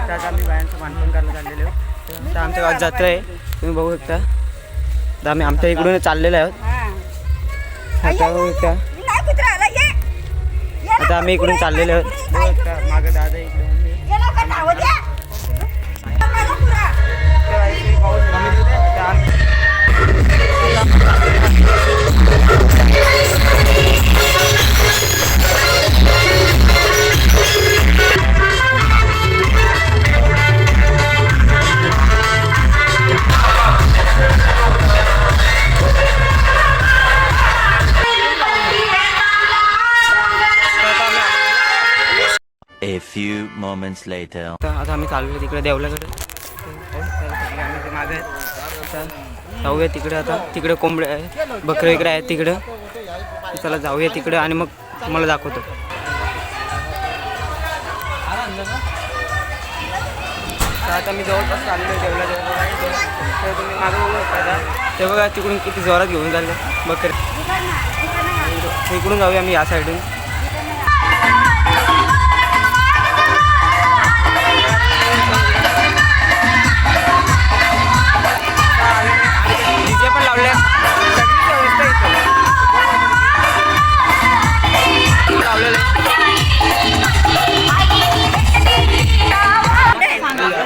तर आता आम्ही बायांचं मानपण करायला चाललेलो आहोत. तर आमच्या गावात जत्रा आहे, तुम्ही बघू शकता. तर आम्ही आमच्या इकडून चाललेलो आहोत. आता बघू शकता, आता आम्ही इकडून चाललेलो आहोत. बघू शकता मागं दादा इकडे A few moments later. आता आम्ही चाललो तिकडे देवलाकडे. आम्ही मागे जाऊया तिकडे. आता तिकडे कोंबड्या आहे, बकरे वगैरे आहेत तिकडं. चला जाऊया तिकडे आणि मग तुम्हाला दाखवतो. आता मी जवळपास चाललो आहे देवला जवळ. तर तुम्ही मागे बघू शकता. ते बघा तिकडून किती जोरात घेऊन चालले बकरे. इकडून जाऊया आम्ही या साईडून. डीजे पण लावले, लावलेलं.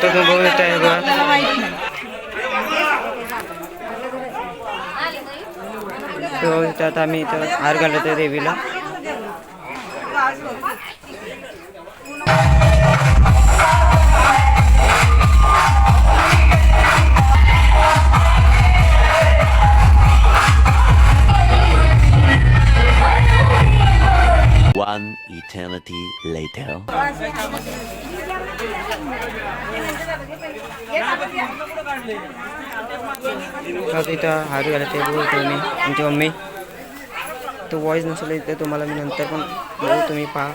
तो बघू शकता आहे बघा. आता आम्ही इथं हार घालत आहे देवीला. One eternity later. इथं हार घालत आहे बघू तुम्ही. आमची मम्मी तो वॉइस नसेल इथे तुम्हाला मी नंतर पण बघू, तुम्ही पहा.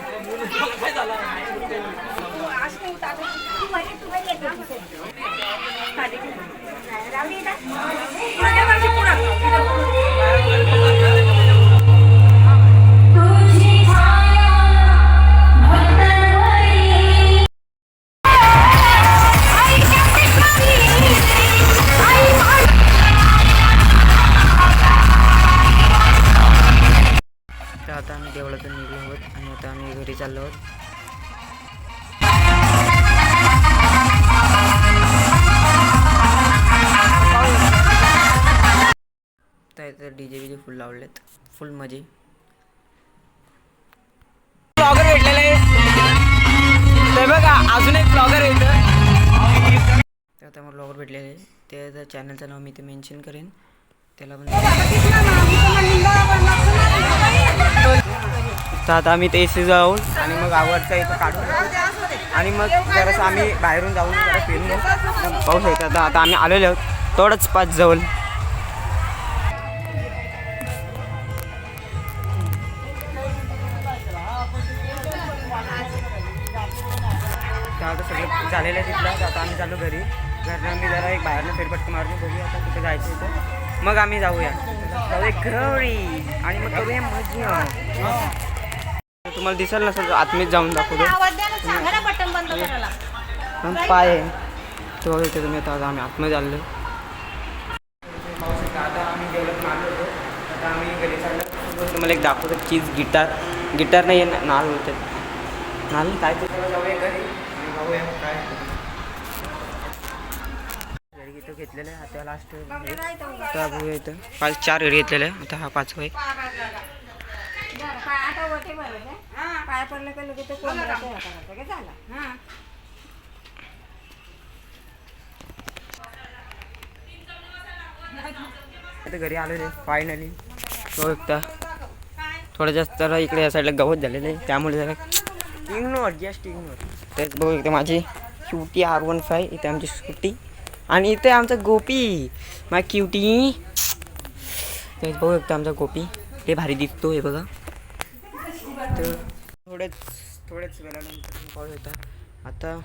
आता आम्ही देवळातून निघलो आहोत आणि आता आम्ही घरी चाललो आहोत. तर डीजे बीजे फुल लावलेत, फुल मजे. ब्लॉगर भेटलेला आहे ते बघा, अजून एक ब्लॉगर आहे इथं. आता मला ब्लॉगर भेटलेले आहे, त्या चॅनलचं नाव मी ते मेन्शन करेन. त्याला पण तर आता आम्ही ते एसी जाऊन आणि मग आवडता इथं काढून आणि मग जरासं आम्ही बाहेरून जाऊन जरा फिरून पाहू शकतो. आता आम्ही आलेलो आहोत थोडंच पाच जवळ. आता सगळं झालेलं आहे तिथलं. आता आम्ही चालू घरी. घरनं मी जरा एक बाहेरनं फेरफटका मारून बघूया आता कुठे जायचं होतं, मग आम्ही जाऊया घरी आणि मग करूया मजा. तुम्हाला दिसेल ना सर, आतमध्ये जाऊन दाखवतो. पाय आहे तो बघा इथे तुम्ही. आता आम्ही आतमध्ये आलो. आता आम्ही जेवढं मारलो होतो, आता आम्ही घरी चाललो. तुम्हाला एक दाखवतो चीज गिटार नाही आहे, नाल होतं. नाल काय ते जाऊया घरी आणि बघूया काय घरी इथं घेतलेलं आहे. आता लास्ट आता बघूया इथं 4 घरी घेतलेलं आहे. आता हा 5वा आहे. आता घरी आलेले फायनली. तो एकदा थोडं जास्त जरा इकडे या साईडला गवत झालेलं आहे, त्यामुळे जरा जस्ट इग्नोर. तेच बघू एकदा माझी क्यूटी R15 इथे आमची स्कूटी आणि इथे आमचा गोपी माझी क्यूटी. तेच बघू एकदा आमचा गोपी ते भारी दिसतो हे बघा. तर थोडेच वेळानंतर पाऊस होता. आता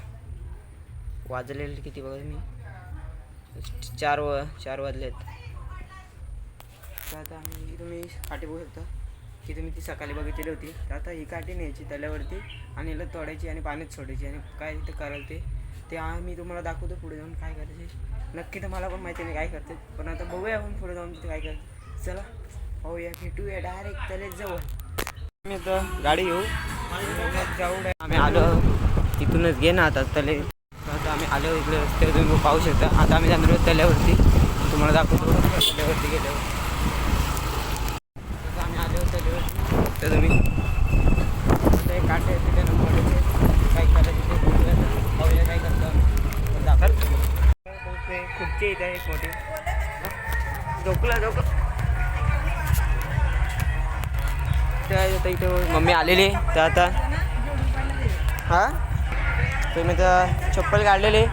वाजलेले किती बघा मी 4 वाजलेत. तर आता तुम्ही काठी बघू शकता की तुम्ही ती सकाळी बघितली होती. तर आता ही काठी न्यायची तल्यावरती आणि हिला तोडायची आणि पाण्यात सोडायची आणि काय ते कराल ते ते आम्ही तुम्हाला दाखवतो पुढे जाऊन काय करायचे. नक्की तर मला पण माहिती नाही काय करते, पण आता बघूया आपण पुढे जाऊन तिथे काय करते. चला पाहूया, भेटूया डायरेक्ट तलेच जवळ. आम्ही आता गाडी घेऊ जाऊ. आम्ही आलो तिथूनच घे ना आता तले. आता आम्ही आलो इकडे रस्त्यावर, तुम्ही पाहू शकता. आता आम्ही जाणार आहोत तल्यावरती, तुम्हाला दाखवतो तल्यावरती गेल्यावर. आता आम्ही आलो तल्यावरती, तर तुम्ही आता एक काटे तिथे नंबर काय करायचं ते बोलूया. पाहूया काय करतो दाखल. खुर्ची इथे एक मोठी झोपला तर इथं मम्मी आलेली. तर आता हां तर मी तर चप्पल काढलेले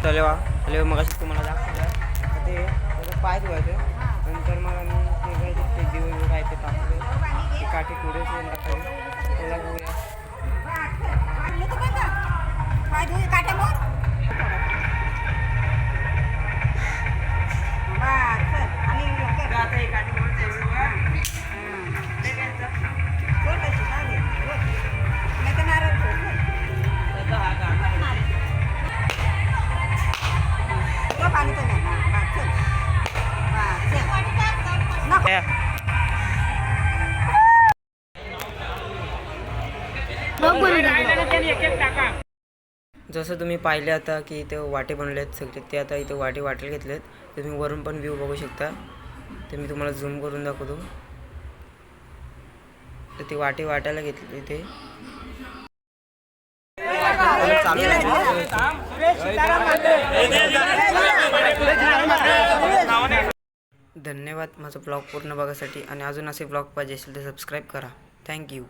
तलेवा मग अशी तुम्हाला दाखवलं. ते त्याचं पाय धुवायचं, नंतर मग आम्ही ते दिवस काय ते टाकले ते काठी थोडेसे टाकावे. त्याला बघूया आता ही काठी जसं तुम्ही पाहिले आता की इथं वाटे बनवले आहेत सगळे. ते आता इथं वाटे वाटायला घेतलेत. तर तुम्ही वरून पण व्ह्यू बघू शकता. तर मी तुम्हाला झूम करून दाखवतो. तर ते वाटे वाटायला घेतले इथे. धन्यवाद माझा ब्लॉग पूर्ण बघायसाठी. आणि अजून असे ब्लॉग पाहिजे असेल तर सबस्क्राईब करा. थँक्यू.